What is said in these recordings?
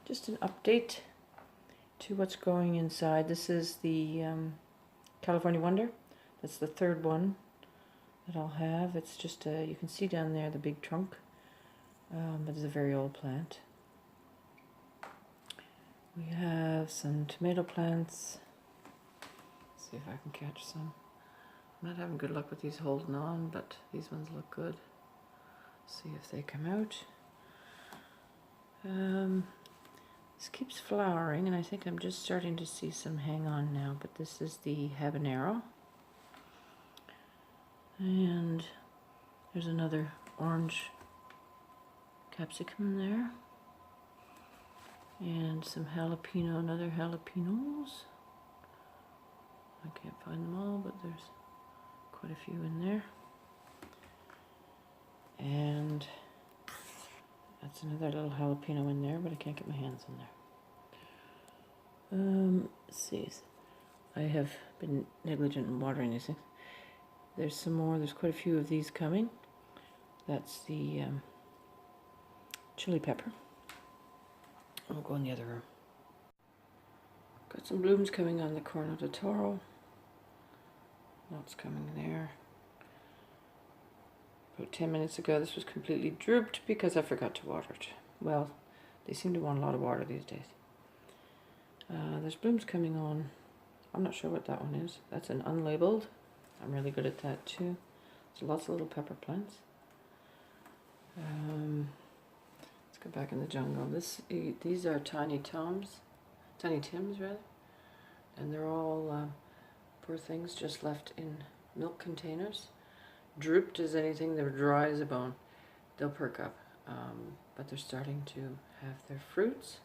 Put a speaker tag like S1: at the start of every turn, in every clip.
S1: Just an update to what's going inside. This is the California Wonder. That's the third one that I'll have. It's just you can see down there the big trunk, but it's a very old plant. We have some tomato plants. Let's see if I can catch some. I'm not having good luck with these holding on, but these ones look good. See if they come out. This keeps flowering, and I think I'm just starting to see some hang on now, but this is the habanero. And there's another orange capsicum there. And some jalapeno, another jalapenos. I can't find them all, but there's quite a few in there. And that's another little jalapeno in there, but I can't get my hands in there. Let's see. I have been negligent in watering these things. There's some more. There's quite a few of these coming. That's the chili pepper. I'll go in the other room. Got some blooms coming on the Corno de Toro. Lots coming there. About 10 minutes ago, this was completely drooped because I forgot to water it. Well, they seem to want a lot of water these days. There's blooms coming on. I'm not sure what that one is. That's an unlabeled. I'm really good at that too. There's lots of little pepper plants. Let's go back in the jungle. These are Tiny Tims rather, and they're all poor things just left in milk containers. Drooped as anything, they're dry as a bone. They'll perk up, but they're starting to have their fruits.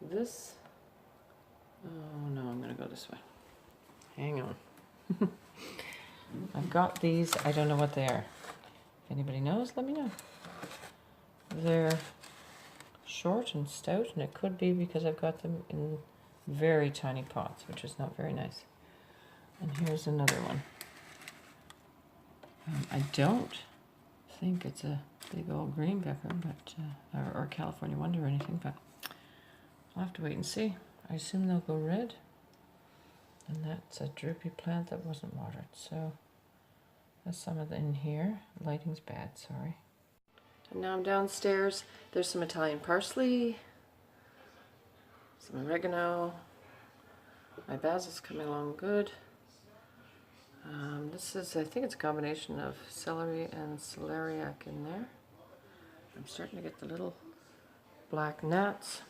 S1: This, oh no, I'm gonna go this way. Hang on. I've got these, I don't know what they are. If anybody knows, let me know. They're short and stout, and it could be because I've got them in very tiny pots, which is not very nice. And here's another one. I don't think it's a big old green pepper, but or California Wonder or anything, but I'll have to wait and see. I assume they'll go red. And that's a droopy plant that wasn't watered. So that's some of the in here. Lighting's bad, sorry. And now I'm downstairs. There's some Italian parsley, some oregano. My basil's coming along good. This is, I think it's a combination of celery and celeriac in there. I'm starting to get the little black gnats.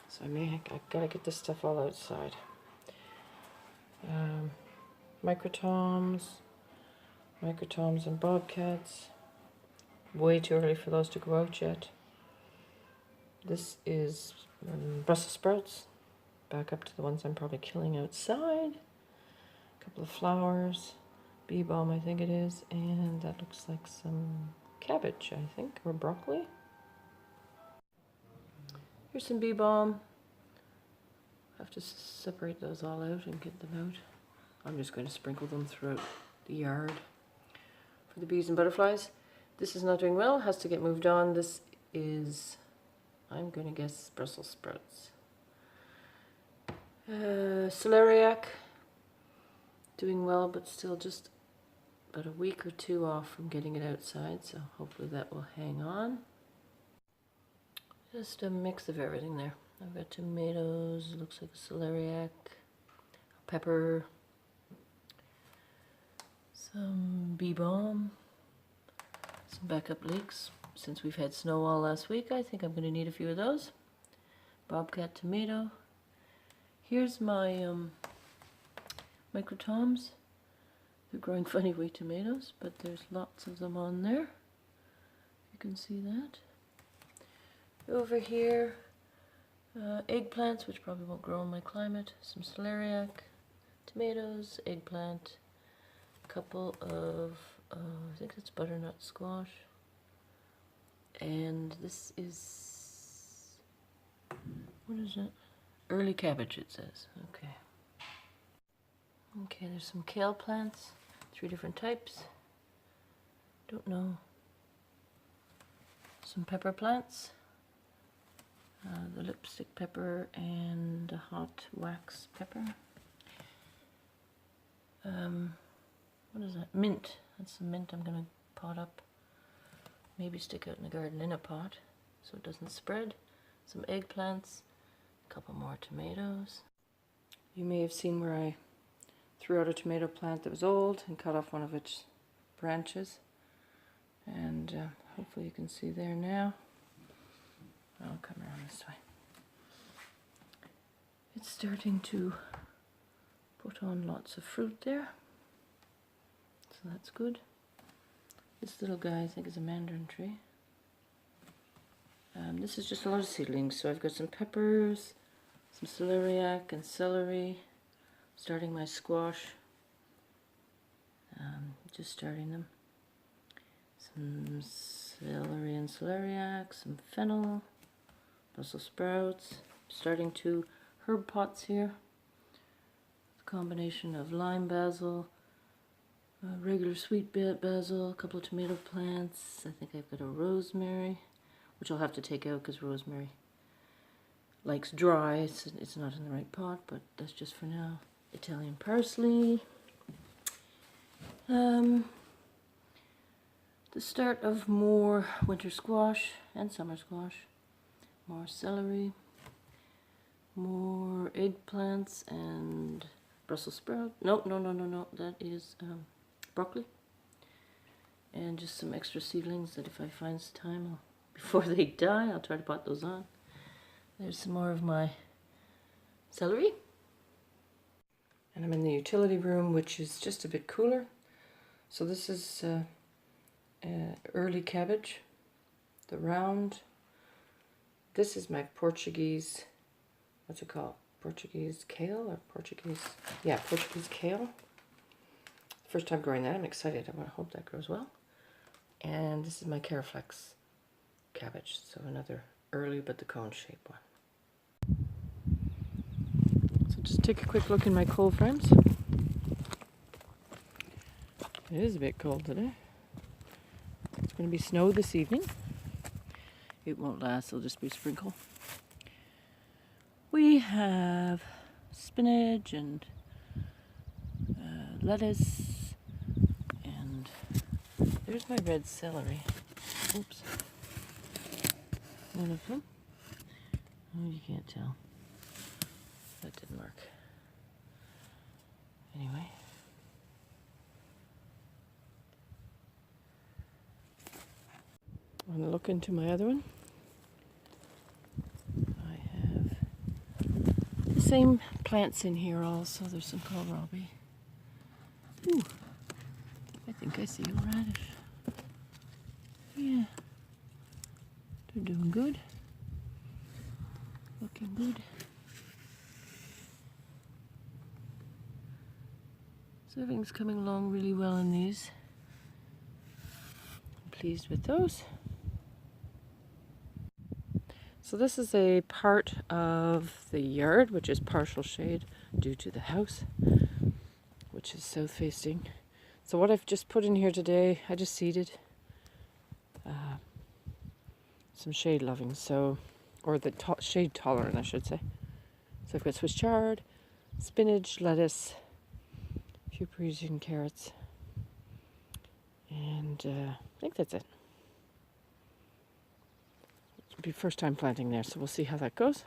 S1: So I've got to get this stuff all outside. Microtoms and bobcats. Way too early for those to go out yet. This is Brussels sprouts. Back up to the ones I'm probably killing outside. A couple of flowers. Bee balm, I think it is. And that looks like some cabbage, I think, or broccoli. Here's some bee balm. I have to separate those all out and get them out. I'm just going to sprinkle them throughout the yard for the bees and butterflies. This is not doing well, has to get moved on. This is, I'm going to guess, Brussels sprouts. Celeriac, doing well, but still just about a week or two off from getting it outside, so hopefully that will hang on. Just a mix of everything there. I've got tomatoes, looks like a celeriac, pepper, some bee balm, some backup leeks. Since we've had snow all last week, I think I'm going to need a few of those. Bobcat tomato. Here's my microtoms. They're growing funny wee tomatoes, but there's lots of them on there. You can see that. Over here, eggplants, which probably won't grow in my climate, some celeriac, tomatoes, eggplant, a couple of, I think it's butternut squash, and this is, what is it? Early cabbage, it says. Okay. Okay, there's some kale plants, 3 different types. Don't know. Some pepper plants. the lipstick pepper and the hot wax pepper. What is that? Mint. That's the mint I'm going to pot up. Maybe stick out in the garden in a pot so it doesn't spread. Some eggplants, a couple more tomatoes. You may have seen where I threw out a tomato plant that was old and cut off one of its branches. And hopefully you can see there now. I'll come around this way. It's starting to put on lots of fruit there. So that's good. This little guy I think is a mandarin tree. This is just a lot of seedlings. So I've got some peppers, some celeriac and celery. Starting my squash. Just starting them. Some celery and celeriac, some fennel, Brussels sprouts. Starting 2 herb pots here. A combination of lime basil, regular sweet basil, a couple of tomato plants. I think I've got a rosemary, which I'll have to take out because rosemary likes dry. It's not in the right pot, but that's just for now. Italian parsley. The start of more winter squash and summer squash. More celery. More eggplants and Brussels sprout. No. That is broccoli. And just some extra seedlings that if I find time before they die, I'll try to pot those on. There's some more of my celery. And I'm in the utility room, which is just a bit cooler. So this is early cabbage, the round. This is my Portuguese, what's it called? Portuguese kale or Portuguese? Yeah, Portuguese kale. First time growing that. I'm excited. I hope that grows well. And this is my Caraflex cabbage. So another early but the cone shaped one. So just take a quick look in my cold frames. It is a bit cold today. It's going to be snow this evening. It won't last, it'll just be a sprinkle. We have spinach and lettuce, and there's my red celery. Oops. One of them. Oh, you can't tell. That didn't work. Anyway. I'm going to look into my other one. I have the same plants in here also. There's some kohlrabi. Ooh, I think I see a radish. Yeah, they're doing good. Looking good. So everything's coming along really well in these. I'm pleased with those. So this is a part of the yard, which is partial shade due to the house, which is south facing. So what I've just put in here today, I just seeded some shade loving, or the shade tolerant, I should say. So I've got Swiss chard, spinach, lettuce, a few Parisian carrots, and I think that's it. Be first time planting there, so we'll see how that goes.